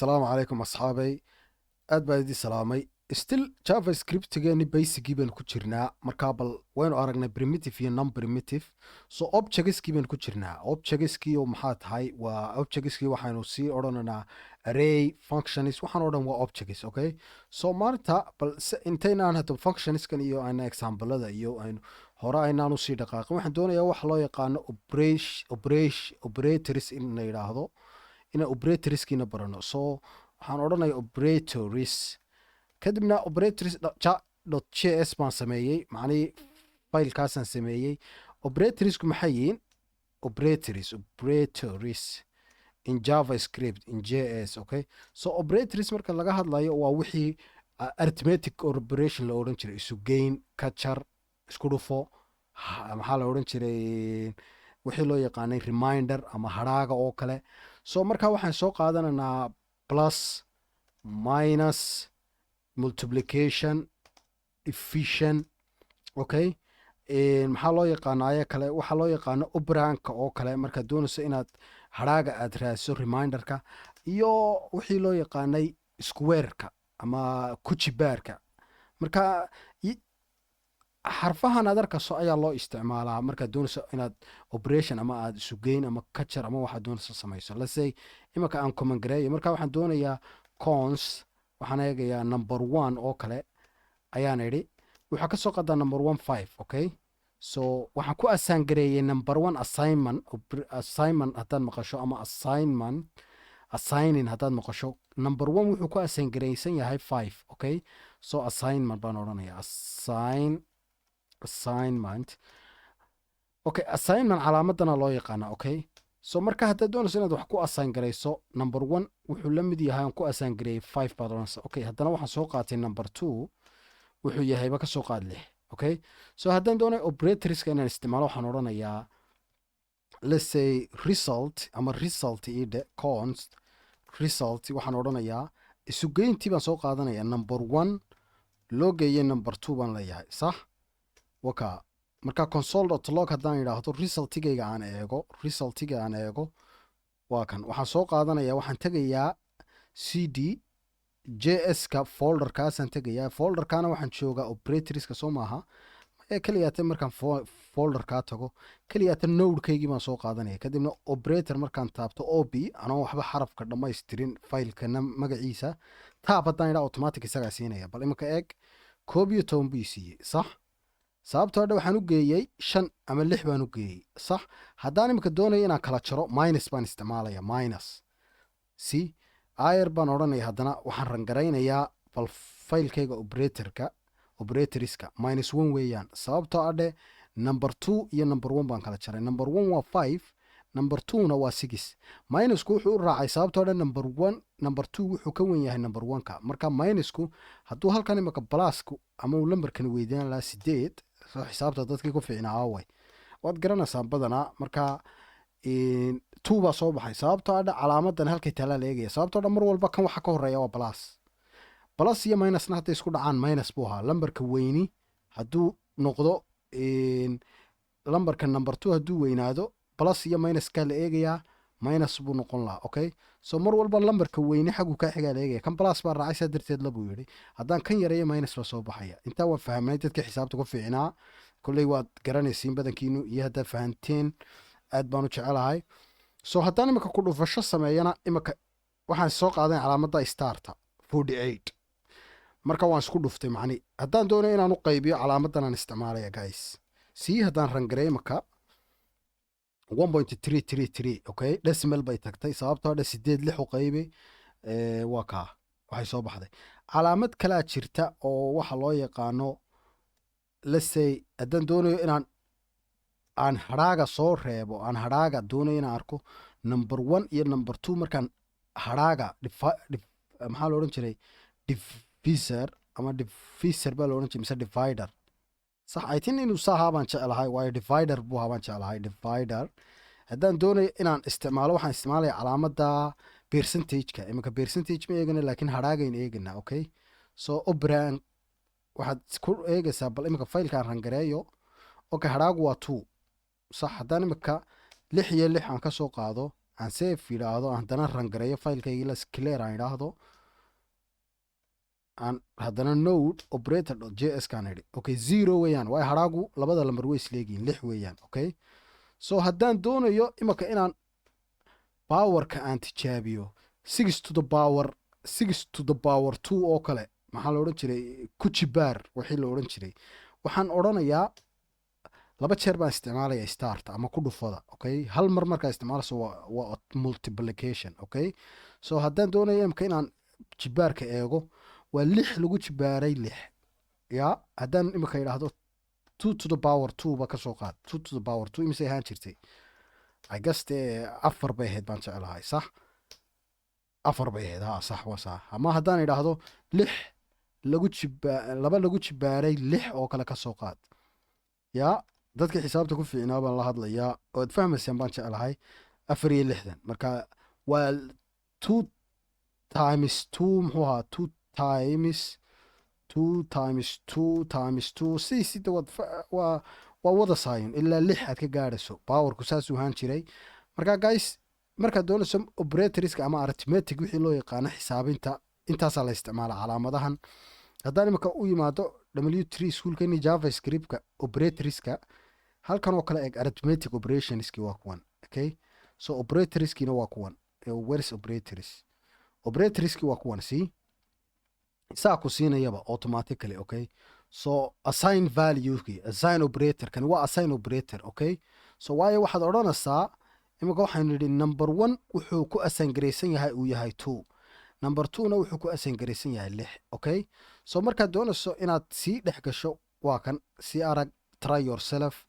السلام عليكم أصحابي aad baan idin salaamay still javascriptgeeni basicgii baynu ku jirnaa markaa bal waynu aragnay primitive iyo non primitive so objectskii baynu ku jirnaa objectskii oo maxaa tahay waa objectskii waxaynu sii odhanaynaa array functions waxaan oo dhan waa objects okay so maanta bal intaynaan hadda functionskan iyo ayna examplada iyo aynu hore aynaan usii dhaqaaqin waxaan doonayaa wax loo yaqaano operators in la yidhaahdo inaan operatorskiina barano so waxaan odhanaya operators kadibna operators.js baan sameeyey macnihii filekaasaan sameeyey operatorsku maxay yihiin operators in javascript in js okay so operators marka laga hadlayo waa wixii arithmetic operation la odhan jiray isugeyn ka jar isku dhufo maxaa la odhan jiray wixii loo yaqaanay reminder ama hadhaaga oo kale so markaa waxaan soo qaadanaynaa plus minus multiplication division okay maxaa loo yaqaanaaye kale waxaa loo yaqaano operanka oo kale markaad doonayso inaad hadhaaga aad raadiso reminderka iyo wixii loo yaqaanay squareka ama kujibaarka marka xarfahan aad arkayso ayaa loo isticmaalaa markaad doonayso inaad operation ama aad isugeyn ama kajar ama waxaad doonayso samayso lasey imanka aan common gareeyo marka waxaan doonayaa cons waxaan eegayaa number 1 oo kale ayaan idhi waxaa ka soo qadaa number 15 okay so waxaan ku assign gareeyay number 1 assignment haddaad maqasho ama assigning haddaad maqasho number 1 wuxuu ku assign gareysan yahay 5 okay so assignment baan odhanayaa assignment okay assignment calaamadana loo yaqaana okay so marka haddaad doonayso inaad wax ku assign garayso number 1 wuxuu la mid yahay aan ku assign gareeyay 5 baad odhanaysa okay haddana waxaan soo qaatay number 2 wuxuu yahayba ka soo qaad 6 okay so haddaan doonayo operatorska inaan isticmaalo waxaan odhanayaa let's say result ama result ide const result waxaan odhanayaa isugeyntii baan soo qaadanayaa number 1 loo geeyay number 2 baan leeyahay sax waka marka console.log haddaan idhaahdo resultigayga aan eego waa kan waxaan soo qaadanayaa waxaan tegayaa cd js-ka folderkaasaan tegayaa folderkana waxaan joogaa operatorska soo maaha keliyaate markaan folderkaa tago keliyaate nodekaygii baan soo qaadanaya kadibna operator markaan taabto ob anoo waxba xarafka dhammaystirin filekana magaciisa taab haddaan idhaa automatic isagaa siinaya bal imanka eeg 11 buu siiyey sax sababtoo dhan waxaan u geeyey 5 ama 6 baan u geeyey sax haddaan iminka doonayo inaan kala jaro minus baan isticmaalaya minus si ayar baan odhanaya haddana waxaan rangaraynayaa bal filekayga operatorska -1 weeyaan sababtoo adhe number 2 iyo number 1 baan kala jaray number 1 waa 5 number 2na waa 6 minusku wuxuu u raacay sababtoo dhan number 2 wuxuu ka wen yahay number 1ka marka minusku hadduu halkan imanka balasku ama uu lambarkani weydaan lahaa 8 soo xisaabta dadkii ku fiicnaa aaway waad garanaysaa badanaa marka 2 baa soo baxay sababtoo adha calaamadan halkay taalaa la eegaya sababtoo dhan mar walba kan waxa ka horeeya waa balas iyo minusna hadday isku dhacaan minus buu ahaa lambarka weyni hadduu noqdo lambarka number 2 hadduu weynaado plus iyo minuskaa la eegayaa minus buu noqon lahaa okay so mar walba lambarka weyni xaggu kaa xigaa la eegaya kan plus baa raacay saa darteed labuu yidhi haddaan kan yareeyo minus baa soo baxaya intaa waan fahamnay dadka xisaabta ku fiicnaa kolley waad garanaysiin badankiinu iyo haddaad fahanteen aad baan u jecelahay so haddaan iminka ku dhufasho sameeyana iminka waxaan soo qaadan calaamadda starta 48 marka waan isku dhuftay macni haddaan doonayo inaan u qaybiyo calaamadan aan isticmaalaya guys si haddaan rangareey iminka 1.333 okay decimal bay tagtay sababtoo dhan 8 u qaybi waa kaa waxay soo baxday calaamad kalaa jirta oo waxa loo yaqaano let's say haddaan doonayo aan hadhaaga soo reebo aan hadhaaga doonayo inaan arko number 1 iyo number 2 markaan hadhaaga maxaa la odhan jiray divisor ama divisor baa la odhan jiray mise divider sax I think inuu saahaa baan jeclahay waayo divider buu ahaa baan jeclahay divider haddaan doonayo inaan isticmaalo waxaan isticmaalaya calaamadda percentageka imanka percentage ma eegana laakiin hadhaagayn eegana okay so operan waxaad ku eegaysaa bal imanka filekaan rangareeyo okay hadhaagu waa 2 صح haddaan imika 6 iyo 6 aan ka soo qaado aan save yidhaahdo aan haddana rangareeyo filekaygii las clear aan idhaahdo aan haddana node operator js kaan idhi okay 0 weeyaan waayo hadhaagu labada lambar way isleegiin 6 weeyaan okay so haddaan doonayo imaka inaan powerka aan tijaabiyo 6 to the power 6 to the power 2 oo kale maxaa la odhan jiray ku jibaar wixii la odhan jiray waxaan odhanayaa laba jeer baan isticmaalaya start ama ku dhufada okay hal mar markaa isticmaalayso waa multiplication okay so haddaan doonayo imka inaan jibaarka eego waa 6 lagu jibaaray 6 ya haddaan imika idhaahdo 2 to the power 2 ba ka soo qaad 2 to the power 2 imise ahaan jirtay I guess afar bay ahayd baan jecelahay sax afar bay ahayd ha sax waa sax ama haddaan idhaahdo 6 laba lagu jibaaray 6 oo kale ka soo qaad ya dadka xisaabta ku fiicnaa baan la hadlayaa oo aad fahmaysaan baan jecelahay 4 marka waa 2 times 2 muxuu ahaa 2 times 2 times 2 times 2 sida waa wada saayin ilaa 6 aad ka gaadhayso powerku saasuu ahaan jiray marka guys markaad doonayso operatorska ama arithmetic wixii loo yaqaano xisaabinta intaasaa la isticmaala calaamadahan haddaan imika u yimaado w3 schoolkani javascriptka operatorska halkan oo kale eg arithmetic operationski waa kuwan okay so operatorskina waa kuwan where's operatorski waa kuwan see saa ku siinayaba automatically okay so assign valueki assign operator kan waa assign operator okay so waayo waxaad odhanaysaa imika waxaynu nidhi number 1 wuxuu ku assign garaysan yahay uu yahay 2 number 2 na wuxuu ku assign garaysan yahay 6 okay so markaad doonayso inaad sii dhex gasho waa kan sii arag try yourself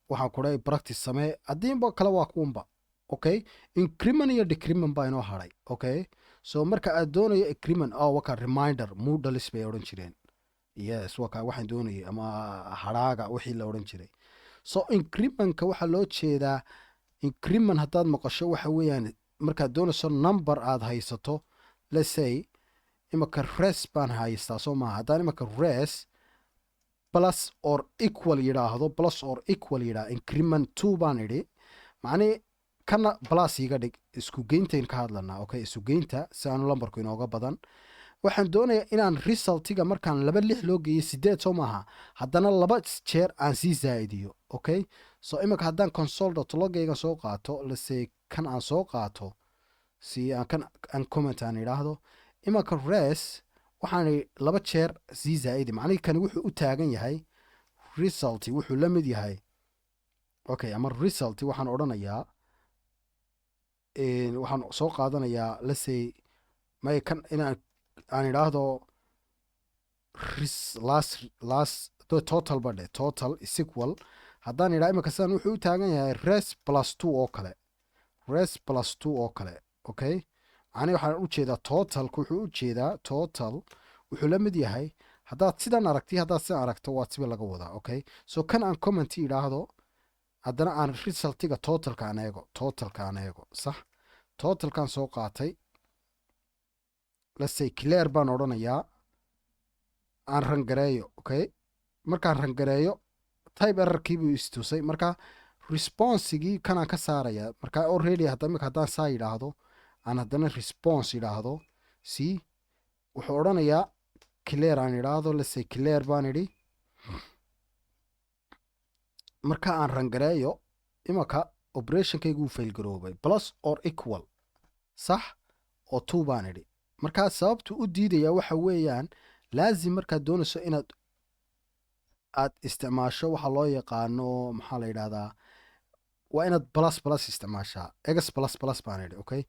waxaan ku dhahay practice samee haddiinba kale waa kuwanba okay increment iyo decrement baa inoo hadhay okay so marka aad doonayo increment waka reminder moodles bay odhan jireen yes waka waxaan doonayay ama hadhaaga wixii la odhan jiray so incrementka waxaa loo jeedaa increment haddaad maqasho waxa weeyaan markaad doonayso number aad haysato let's say imaka res baan haystaa soo maaha haddaan imaka res plus or equal yidhaahdo plus or equal yidhaah increment 2 baan idhi macnii kana plus iga dhig isku geyntayn ka hadlanaa okay isku geynta si aanu lambarku inooga badan waxaan doonayaa inaan resultiga markaan 6 loo geeyo 8 soo maaha haddana 2 jeer aan sii zaa'idiyo okay so imika haddaan console.logayga soo qaato let's say kan aan soo qaato si aan comment aan idhaahdo imika res waxaan 2 jeer sii zaa'idi macnii kan wuxuu u taagan yahay result wuxuu la mid yahay okay ama result waxaan odhanayaa waxaan soo qaadanayaa let's say may kan aan idhaahdo last total badhe total is equal haddaan idhaa imika sidan wuxuu u taagan yahay res plus 2 oo kale res plus 2 oo kale okay macnii waxaan u jeedaa totalku wuxuu u jeedaa total wuxuu la mid yahay haddaad sidan aragti haddaad sidan aragto waa siba laga wadaa okay so kan aan comment idhaahdo haddana aan resultiga totalka aan eego sax totalkan soo qaatay let's say clear baan odhanayaa aan rangareeyo okay markaan rangareeyo type errorkii buu istusay marka responsigii kanaan ka saarayaa marka already haddaan saa yidhaahdo aan haddana response yidhaahdo see wuxuu odhanayaa clear aan idhaahdo let's say clear baan idhi marka aan rangareeyo imaka operationkaygu uu fail garoobay plus or equal sax oo 2 baan idhi markaa sababtu u diidaya waxa weeyaan laazim markaad doonayso inaad isticmaasho waxa loo yaqaano maxaa la yidhahdaa waa inaad plus isticmaashaa egas plus baan idhi okay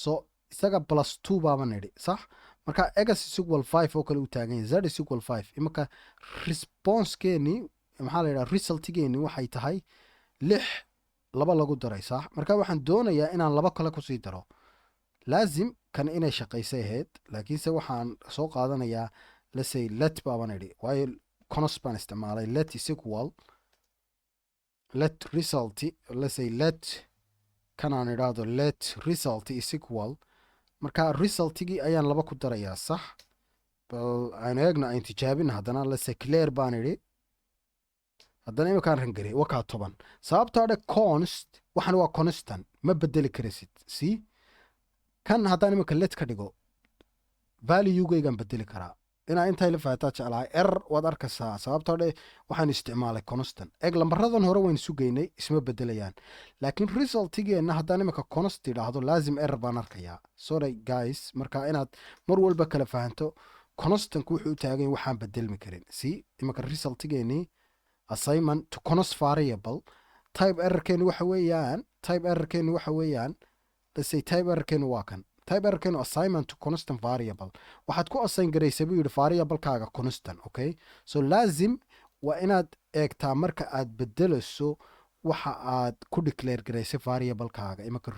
so isaga plus 2 baaban idhi sax marka egas is equal 5 oo kale u taagan yahay z is equal 5 imaka responsekeeni maxaa la yidhaha resultigeeni waxay tahay 6 lagu daray sax marka waxaan doonayaa inaan 2 kale kusii daro laazim kan inay shaqaysay ahayd laakiinse waxaan soo qaadanayaa let's say let baaban idhi waayo conos baan isticmaalay let is equal let result let's say let kanaan idhaahdo let result is equal marka resultigii ayaan 2 ku darayaa sax bal aan eegno aan tijaabin haddana let's say clear baan idhi haddana iminkaan rangarey wakaa 10 sababtoo dhe const waxaan waa constant ma bedeli karaysid see kan haddaan iminka let ka dhigo valuegaygaan bedeli karaa inaa intaa la fahataa jeclahay error waad arkaysaa sababtoo dhe waxaan isticmaalay constant eeg lambaradan hore wayn sugaynay isma bedelayaan laakiin resultigeenna haddaan iminka const idhaahdo laazim error baan arkayaa sorry guys marka inaad mar walba kala fahanto constanku wuxuu u taagan yahay waxaan bedelmi karin see iminka resultigeenii assignment to const variable type errorkeenu waxa weeyaan let's say type errorkeenu waa kan type errorkeenu assignment to constant variable waxaad ku assign garaysa buu yidhi variablekaaga constant okay so laazim waa inaad eegtaa marka aad bedelayso waxa aad ku declare garaysay variablekaaga imanka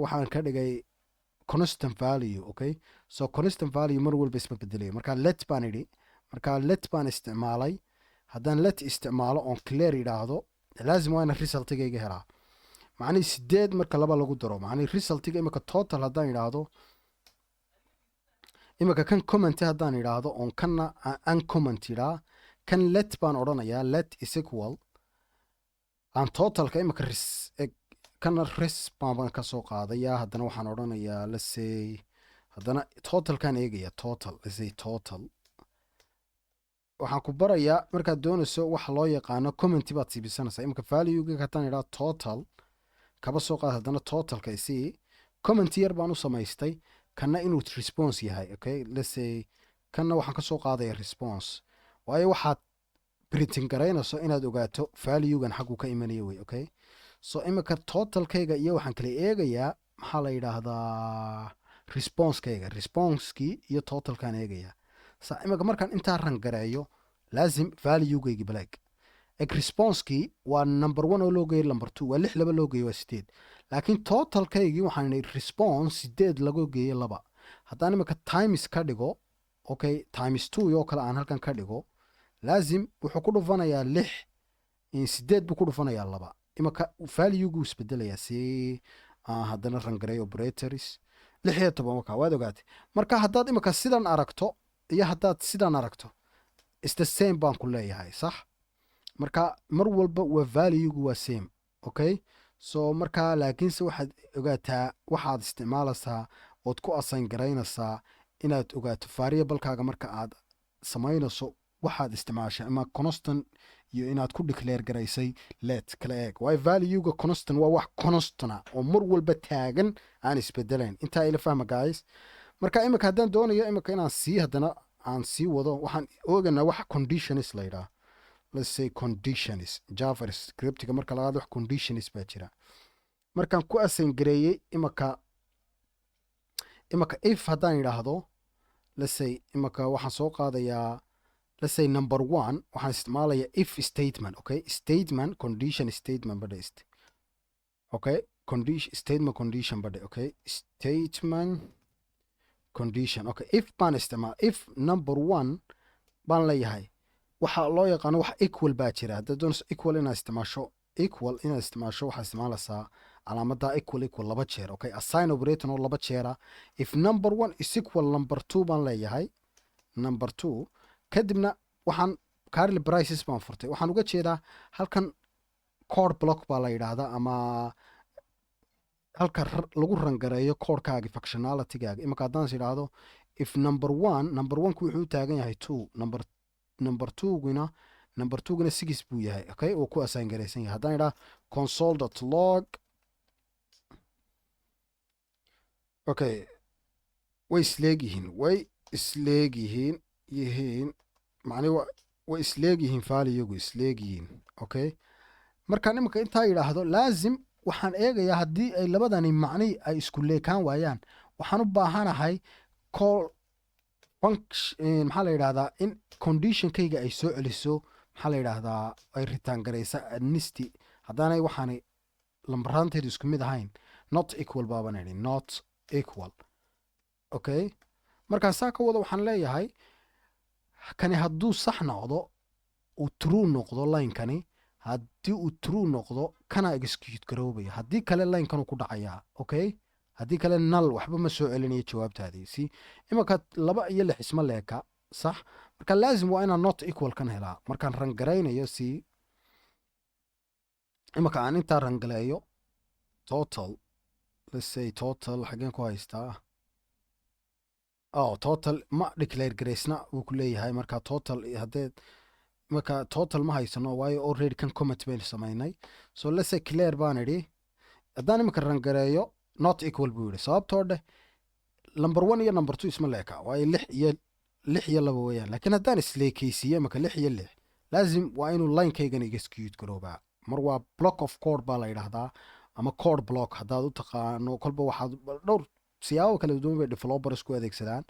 waxaan ka dhigay constant value okay so constant value mar walba isma bedelayo markaa let baan idhi markaa let baan isticmaalay haddaan let isticmaalo oon clear idhaahdo laazim waa ina resultigayga helaa macnihii 8 marka laba lagu daro macnihii resultiga iminka total haddaan idhaahdo iminka kan comment haddaan idhaahdo oon kanna uncomment idhaa kan let baan odhanayaa let is equal aan totalka iminka kana res baan ka soo qaadayaa haddana waxaan odhanayaa let's say haddana totalkaan eegaya total let's say total waxaan ku barayaa markaad doonayso waxa loo yaqaano comment baad siibisanaysaa iminka valuega haddaan idhaa total kaba soo qaad haddana totalka isii comment yar baan u samaystay kana inuu response yahay okay let's say kana waxaan ka soo qaadaya response waayo waxaad printing garaynayso inaad ogaato valuegan xaggu ka imanaya wey okay so iminka totalkayga iyo waxaan kala eegayaa maxaa la yidhaahdaa responsekayga responsekii iyo totalkaan eegayaa sa iminka markaan intaa rangareeyo laazim valuegaygii black eg responsekii waa number 1 oo loo geeyay number 2 waa 6 laba loo geeyay waa 8 laakiin totalkaygii waxaan idhi response 8 lagu geeyay 2 haddaan iminka times ka dhigo okay times 2 oo kale aan halkan ka dhigo laazim wuxuu ku dhufanayaa 6 in 8 buu ku dhufanayaa 2 iminka valuegu isbedelayaa si haddana rangareey operators 16 markaa waad ogaatay marka haddaad iminka sidan aragto iyo haddaad sidan aragto is the same baan ku leeyahay sax marka mar walba waa valuegu waa same okay so markaa laakiinse waxaad ogaataa waxaad isticmaalaysaa ood ku assign garaynaysaa inaad ogaato variablekaaga marka aad samaynayso waxaad isticmaashay ama constant iyo inaad ku declare garaysay let kala eeg waayo valuega constant waa wax constana oo mar walba taagan aan isbedelayn intaa ila fahma guys marka iminka haddaan doonayo iminka inaan haddana aan sii wado waxaan oganaa wax conditions la yidhaah let's say conditions javascriptiga marka laga wax conditions baa jira markaan ku assign gareeyay iminka if haddaan idhaahdo let's say iminka waxaan soo qaadayaa let's say number 1 waxaan isticmaalayaa if statement okay statement condition statement badhe okay statement condition badhe okay statement condition okay if baan isticmaal if number 1 baan leeyahay waxa loo yaqaano wax equal baa jira haddaad doonayso equal inaad isticmaasho waxaa isticmaalaysaa calaamadda equal 2 jeer okay assign operator oo 2 jeera if number 1 is equal number 2 baan leeyahay number 2 kadibna waxaan curly braces baan furtay waxaan uga jeedaa halkan code block baa la yidhaahdaa ama halka lagu rangareeyo codekaaga functionalitygaaga imanka haddaan is idhaahdo if number 1 ku wuxuu taagan yahay 2 number 2guna 6 buu yahay okay uu ku assign garaysan yahay haddaan idhaa console.log okay way isleegyihiin macni way isleegyihiin valuegu isleegyihiin okay markaan imanka intaa yidhaahdo laazim waxaan eegayaa haddii ay labadani macni ay isku leekaan waayaan waxaan u baahanahay call function maxaa la yidhahdaa in conditionkayga ay soo celiso maxaa la yidhaahdaa ay ritaan garaysa adnisti haddaanay waxaanay lambaraanteedu isku mid ahayn not equal baaban idhi not equal okay markaan saa ka wado waxaan leeyahay kani hadduu sax noqdo uu true noqdo linekani haddii uu true noqdo kana execute garoobaya haddii kale linekanuu ku dhacayaa okay haddii kale nal waxba ma soo celinayo jawaabtaadii si imanka 2 iyo 6 isma leeka صح marka laazim waa inaan not equal kan helaa markaan rangaraynayo si imaka aan intaa rangaleeyo total let's say total xageen ku haystaa total ma declare garaysna wuu ku leeyahay marka total haddee marka total ma haysano waayo already kan comment baynu samaynay so let's say clear baan idhi haddaan imika rangareeyo not equal buu yidhi sababtoo dheh number 1 iyo number 2 isma leeka waayo 6 iyo 2 weeyaan laakiin haddaan isleekaysiiyo imika 6 iyo 6 laazim waa inuu linekaygan execute garoobaa mar waa block of code baa la yidhaahdaa ama code block haddaad u taqaano kolba waxaad dhowr siyaabo kala duwan bay developers ku adeegsadaan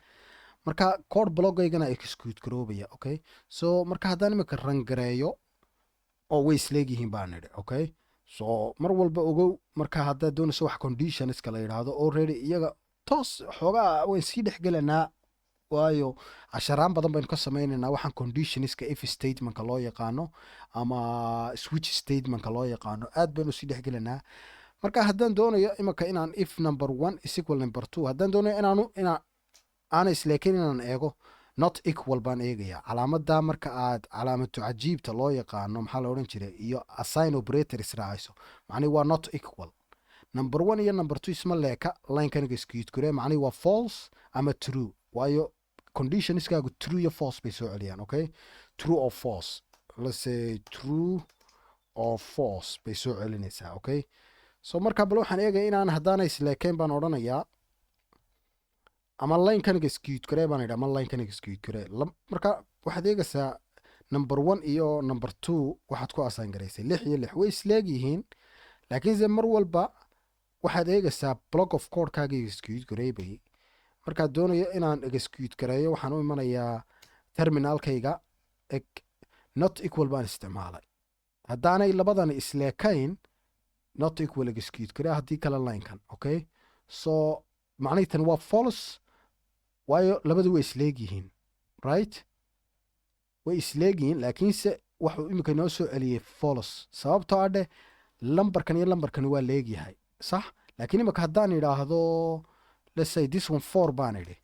marka code blockaygana execute garoobaya okay so marka haddaan imika rangareeyo oo way isleegyihiin baan nidhi okay so mar walba ogow marka haddaad doonayso wax conditionska la yidhaahdo already iyaga toos xoogaa wayn sii dhexgelanaa waayo casharaan badan baynu ka sameynaynaa waxaan conditionska if statementka loo yaqaano ama switch statementka loo yaqaano aad baynu sii dhexgelanaa marka haddaan doonayo imika inaan if number 1 is equal number 2 haddaan doonayo aana isleekin inaan eego not equal baan eegayaa calaamada marka aad calaamatu cajiibta loo yaqaano maxaa la odhan jiray iyo assign operator israacayso macnihi waa not equal number 1 iyo number 2 isma leeka linekaniga execute gare macnihi waa false ama true waayo conditionskaagu true iyo false bay soo celiyaan okay true or false let's say true or false bay soo celinaysaa okay so marka bal waxaan eegaya inaan haddaana isleekayn baan odhanayaa ama linekaniga execute gare baan idhi ama linekaniga execute gare marka waxaad eegaysaa number 1 iyo number 2 waxaad ku assign garaysay 6 iyo 6 way isleegyihiin laakiinse mar walba waxaad eegaysaa block of codekaaga execute gareybay markaad doonayo inaan execute gareeyo waxaan u imanayaa terminalkayga not equal baan isticmaalay haddaanay labadani isleekayn not equal execute gare haddii kale linekan okay so macnihii tan waa false waayo labadu way isleegyihiin right way isleegyihiin laakiinse wuxuu imika inoo soo celiyey false sababtoo ah dheh lambarkan iyo lambarkani waa leegyahay sax laakiin imika haddaan idhaahdo let's say this one 4 baan idhi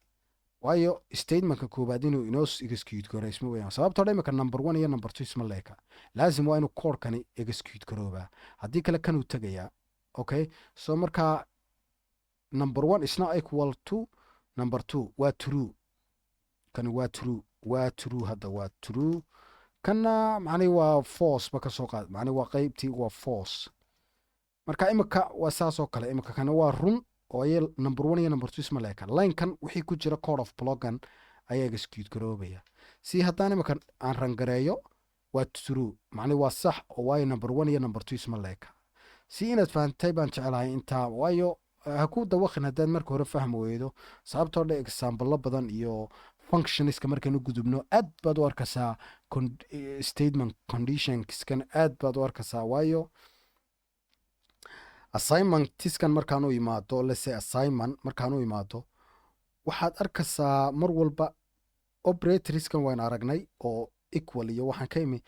waayo statementka koobaad inuu inoo execute garo isma weeyaan sababtoo dhan imika number 1 iyo number 2 isma leeka laazim waa inuu codekani execute garoobaa haddii kale kanuu tegayaa okay so marka number 1 is not equal to number 2 waa true kani waa true hadda waa true kana macnihi waa false ba ka soo qaad macnihi waa qaybtii waa false marka imika waa saas oo kale imika kana waa run oo ay number 1 iyo number 2 isma leeka linekan wixii ku jira code of blockan ayaa execute garoobaya si haddaan imika aan rangareeyo waa true macnihi waa sax oo waayo number 1 iyo number 2 isma leeka si inaad fahantay baan jecelahay intaa waayo ha ku dawaqin haddaad marka hore fahmi weydo sababtoo dhan example badan iyo functionska markaan u gudubno aad baad u arkaysaa statement conditionskan aad baad u arkaysaa waayo assignmentiskan markaan u imaado let's say assignment markaan u imaado waxaad arkaysaa mar walba operatorskan waan aragnay oo equal iyo waxaan ka imi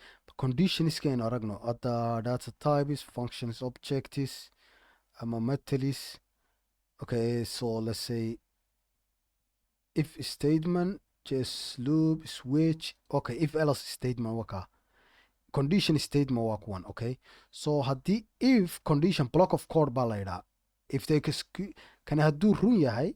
conditionskan aragno ada data types functions objectives ama methods okay so let's say if statement just loop switch okay if else statement waka condition statement waa kuwan okay so haddii if condition block of code baa la yidhaa if they kan hadduu run yahay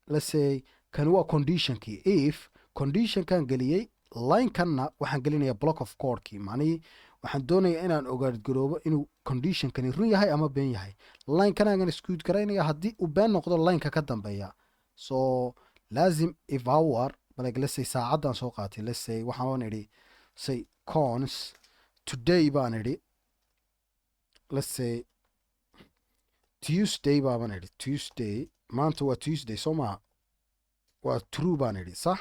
let's say kan waa conditionkii if conditionkan geliyey linekanna waxaan gelinayaa block of codekii macnihii waxaan doonayaa inaan ogaadgaroobo inuu conditionkani run yahay ama been yahay linekanaagan execute garaynaya haddii uu been noqdo lineka ka dambeeya so laazim if hour like let's say saacaddan soo qaatay let's say waxaan idhi say cons today baan idhi let's say Tuesday baan idhi Tuesday maanta waa Tuesday soo maha waa true baan idhi sax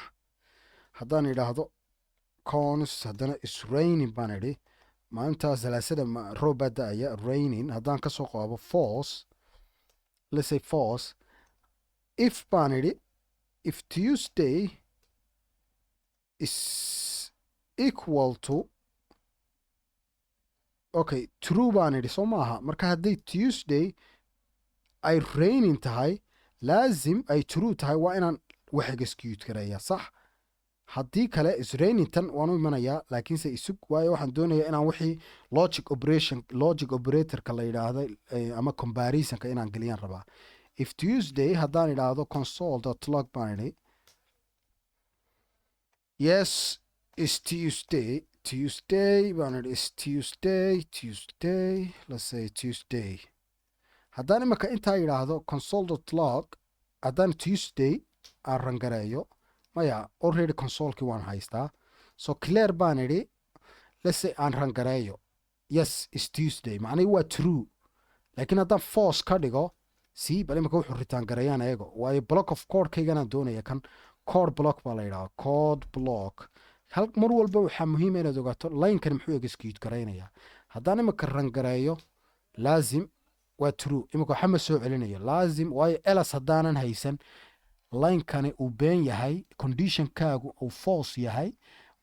haddaan idhaahdo cons haddana is raining baan idhi maalintaas salaasada roob baa da-aya raining haddaan ka soo qaabo false let's say false if baan idhi if Tuesday is equal to okay true baan idhi soo maaha marka hadday Tuesday ay raining tahay laazim ay true tahay waa inaan wax execute gareeya sax haddii kale israinington waan u imanayaa laakiinse isug waayo waxaan doonayaa inaan wixii logic operatorka la yidhaahdo ama comparisonka inaan geliyaan rabaa. If Tuesday haddaan idhaahdo console.log baan idhi yes is Tuesday baan idhi is Tuesday let's say Tuesday. haddaan imika intaa yidhaahdo console.log haddaan Tuesday aan rangareeyo maya already consolekii waan haystaa. so clear baan idhi let's say aan rangareeyo yes is Tuesday macnihi waa true. laakiin haddaan false ka dhigo bal imika wuxuu ritaan gareeyaan ayago waayo block of codekayganaan doonaya kan code block baa la yidhaha code block. mar walba waxaa muhiima inaad ogaato linekani muxuu execute garaynayaa. haddaan imika rangareeyo laazim waa true imika waxa ma soo celinayo laazim waayo elas haddaanan haysan linekani uu been yahay conditionkaagu uu false yahay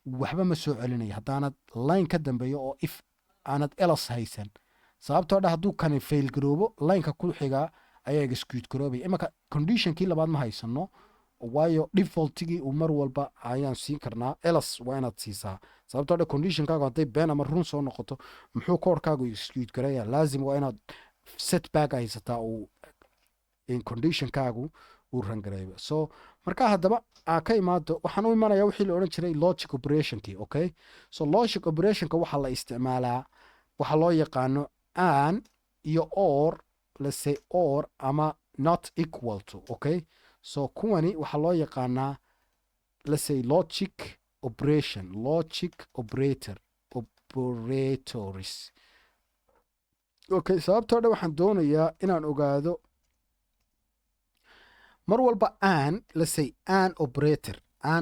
waxba ma soo celinaya haddaanad line ka dambeeyo oo if aanad elas haysan. sababtoo dha hadduu kani fail garoobo lineka ku xigaa ayaa execute garoobaya. imika conditionkii labaad ma haysano waayo defaultigii uu mar walba ayaan siin karnaa elas waa inaad siisaa. sababtoo dha conditionkaagu hadday been ama run soo noqoto muxuu koorkaagu execute garaya laazim waa inaad setback haysataa uu conditionkaagu uu rangareeyo. so markaa haddaba ka imaado waxaan u imanayaa wixii la odhan jiray logic operationkii. okay so logic operationka waxaa la isticmaalaa waxa loo yaqaano an iyo or let's say or ama not equal to. okay so kuwani waxaa loo yaqaanaa let's say logic operators. okay sababtoo dhan waxaan doonayaa inaan ogaado mar walba let's say an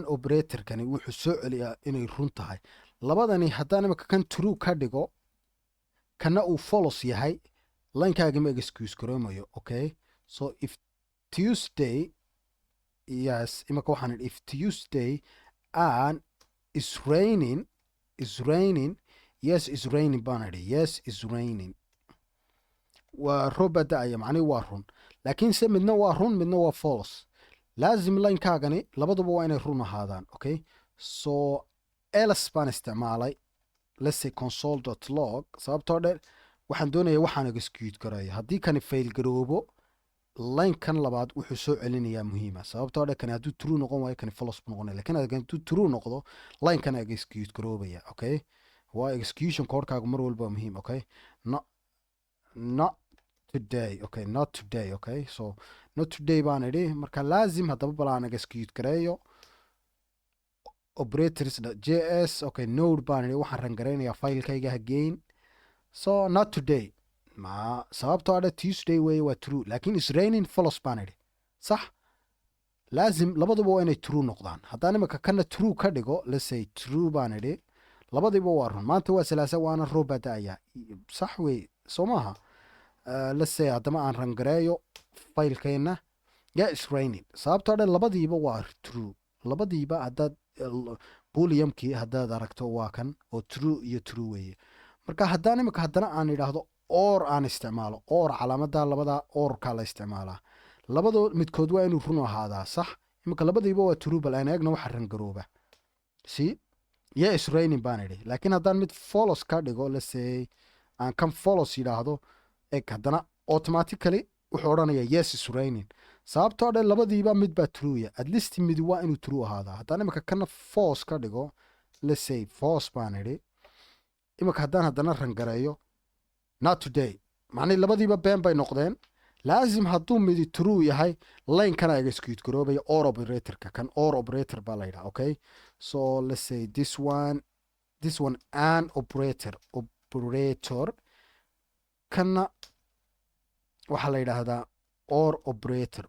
operatorkani wuxuu soo celiyaa inay run tahay. labadani haddaan imika kan true ka dhigo kana uu false yahay linekaagama excuse garoomayo. okay so if Tuesday yes imika waxaan idhi if Tuesday an is raining yes is raining baan idhi yes is raining waa roob baa da-aya macnihi waa run. laakiinse midna waa run midna waa false. laazim linekaagani labaduba waa inay run ahaadaan. okay so else baan isticmaalay let's say console.log sababtoo dheer waxaan doonaya waxaan execute garaya haddii kani fail garoobo linekan labaad wuxuu soo celinayaa muhiima. sababtoo dheer kani hadduu true noqon waayo kani false buu noqonaya lakiin hadduu true noqdo linekan execute garoobaya. okay waa execution codekaagu mar walba waa muhiim. okay not today. okay not today. okay so not today baan idhi marka laazim haddaba balaan execute gareeyo operators.js. okay node baan idhi waxaan rangaraynayaa filekayga again so not today sababtoo adha Tuesday weeye waa true laakiin is raining false baan idhi sax. laazim labaduba waa inay true noqdaan. haddaan imika kana true ka dhigo let's say true baan idhi labadiiba waa run maanta waa salaasa waana roob baa da-aya sax wey soo maaha. let's say haddama aan rangareeyo filekeenna is raining sababtoo dhan labadiiba waa true. labadiiba haddaad booleumkii haddaad aragto waa kan oo true iyo true weeye. marka haddaan imika haddana aan idhaahdo or aan isticmaalo or calaamada labada orka la isticmaalaa labadoo midkood waa inuu run ahaadaa sax. imika labadiiba waa true bal aan eegna waxa rangarooba is raining baan idhi laakiin haddaan mid false ka dhigo let's say aan kan false yidhaahdo haddana automatically wuxuu odhanayaa yes is raining sababtoo dhan labadiiba mid baa trueya at least mid waa inuu true ahaadaa. haddaan imika kana false ka dhigo let's say false baan idhi imika haddaan haddana rangareeyo not today macnihi labadiiba been bay noqdeen. laazim hadduu midi true yahay linekana execute garoobaya or operatorka kan or operator baa la yidhaha. okay so let's say this one an operator kana waxaa la yidhaahdaa or operator.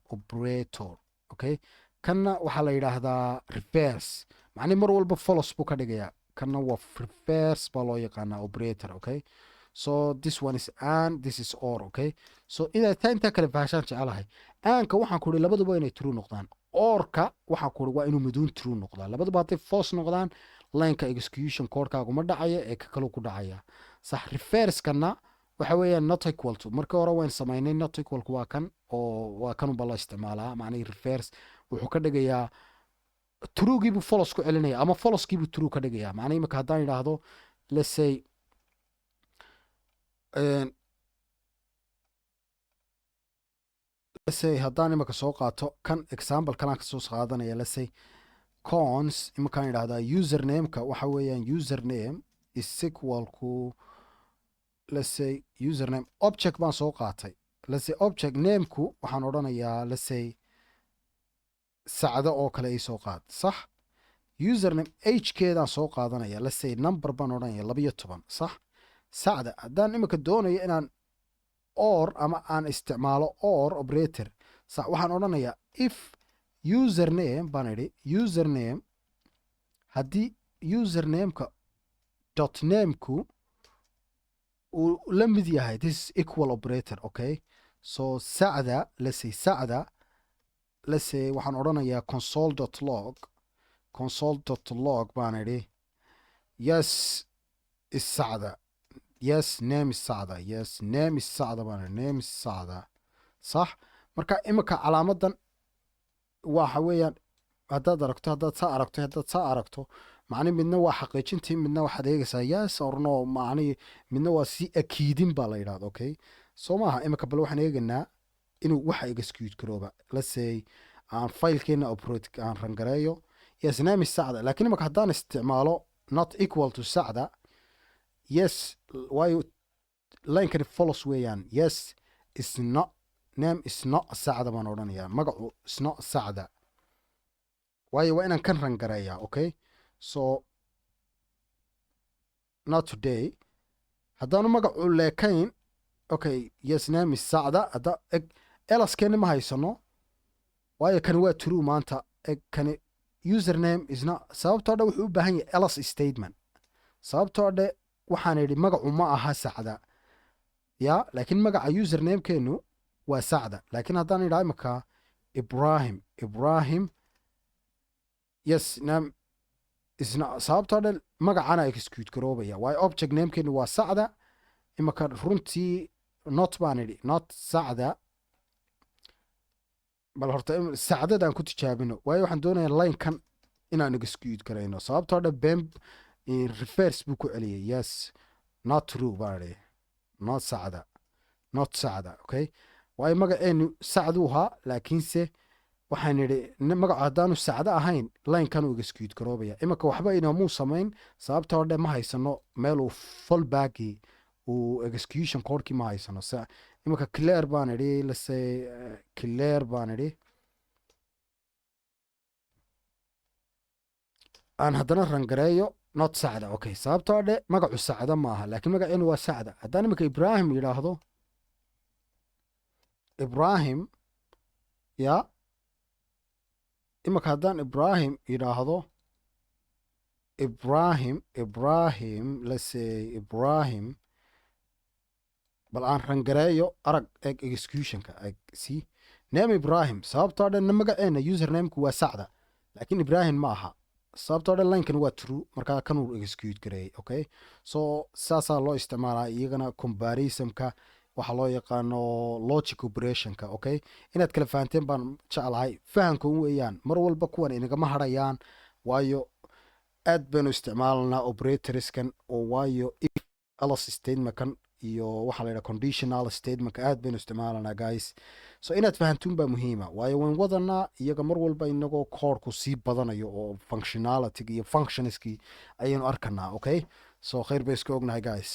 okay kana waxaa la yidhaahdaa reverse macnihi mar walba false buu ka dhigayaa kana waa reverse baa loo yaqaanaa operator. okay so this one is an this is or. okay so intaa kale faashaan jecelahay aanka waxaan ku ihi labaduba inay true noqdaan orka waxaan ku ihi waa inuu miduun true noqdaan. labaduba hadday false noqdaan lineka execution codekaagu ma dhacaya ee ka kaluu ku dhacaya sax. reversekana waxa weeyaan not equal to markii hore waan samaynay not equal waa kan oo waa kanuba la isticmaalaa macnihi reverse wuxuu ka dhigayaa truegiibuu folos ku celinaya ama foloskiibuu true ka dhigaya. macnaa imika haddaan idhaahdo let's say haddaan imika soo qaato kan example kalaan kasoo qaadanaya let's say cons imakaan idhahdaa usernameka waxa weeyaan username is equal ku let's say username object baan soo qaatay. let's say object nameku waxaan odhanayaa let's say sacdo oo kale ay soo qaad sax. username agekeedaan soo qaadanaya let's say number baan odhanaya 12 sax. sacda haddaan imika doonayo inaan or ama aan isticmaalo or operator sax waxaan odhanayaa if username baan idhi username haddii usernameka dot nameku uu la mid yahay this is equal operator. okay so sacda let's say sacda let's say waxaan odhanayaa console.log baan idhi yes is sacda yes name is sacda yes name is sacda baan idhi name is sacda sax. marka imika calaamadan waxa weeyaan haddaad aragto haddaad saa aragto macni midna waa xaqiijintii midna waxaad eegaysaa yes or no macni midna waa si akiidin baa la yidhahda. okay soo maaha imika bal waxaan eegaynaa inuu waxa execute garooba let's say aan filekeena operate aan rangareeyo yes name is sacda laakiin imika haddaan isticmaalo not equal to sacda yes waayo linekani follows weeyaan yes is not name is not sacda baan odhanayaa magacu is not sacda waayo waa inaan kan rangareeyaa. okay so not today haddaanu magacu leekayn okay yes name is sacda hadda eg elaskeeni ma haysano waayo kani waa true maanta eg kani username is not sababtoo dhe wuxuu u baahan yahay elas statement sababtoo dhe waxaan idhi magacu ma aha sacda ya laakiin magaca usernamekeenu waa sacda laakiin haddaan idhaa imika ibrahim yes name is not sababtoo dhe magacana execute garoobaya waayo object namekeenu waa sacda imika runtii not baan idhi not sacda bal horta sacdadaan ku tijaabino waayo waxaan doonayaa linekan inaan execute garayno sababtoo dhe bem reverse buu ku celiyay yes not true baan idhi not sacda okay waayo magaceenu sacduu ahaa laakiinse waxaan idhi magacu haddaanu sacdo ahayn linekan uu execute garoobaya imika waxba inamuu samayn sababtoo dhe ma haysano meeluu fallbackii uu execution codekii ma haysano imika clear baan idhi lase clear baan idhi aan haddana rangareeyo not sacda okay sababtoo dhe magacu sacda ma aha laakiin magaceenu waa sacda haddaan imika ibrahim yidhaahdo ibrahim ya imika haddaan ibrahim yidhaahdo ibrahim lase ibrahim bal aan rangareeyo arag eg executionka eg si name ibrahim sababtoo dhe magaceena usernameku waa sacda laakiin ibrahim ma aha sababtoo dhe linkan waa true markaa kanuu execute gareeyay. okay so saasaa loo isticmaalaa iyagana comparisonka waxaa loo yaqaano logic operationka. okay inaad kala fahanteen baan jeclahay fahanka weeyaan mar walba kuwan inagama harayaan waayo aad baynu isticmaalanaa operatorskan oo waayo if else statementkan iyo waxaa la yidhaha conditional statementka aad baynu isticmaalanaa guys so inaad fahantuun baa muhiima waayo wayn wadanaa iyaga mar walba inagoo koorku sii badanayo oo functionality iyo functionskii ayaynu arkanaa. okay so khayr bay iska ognahay guys.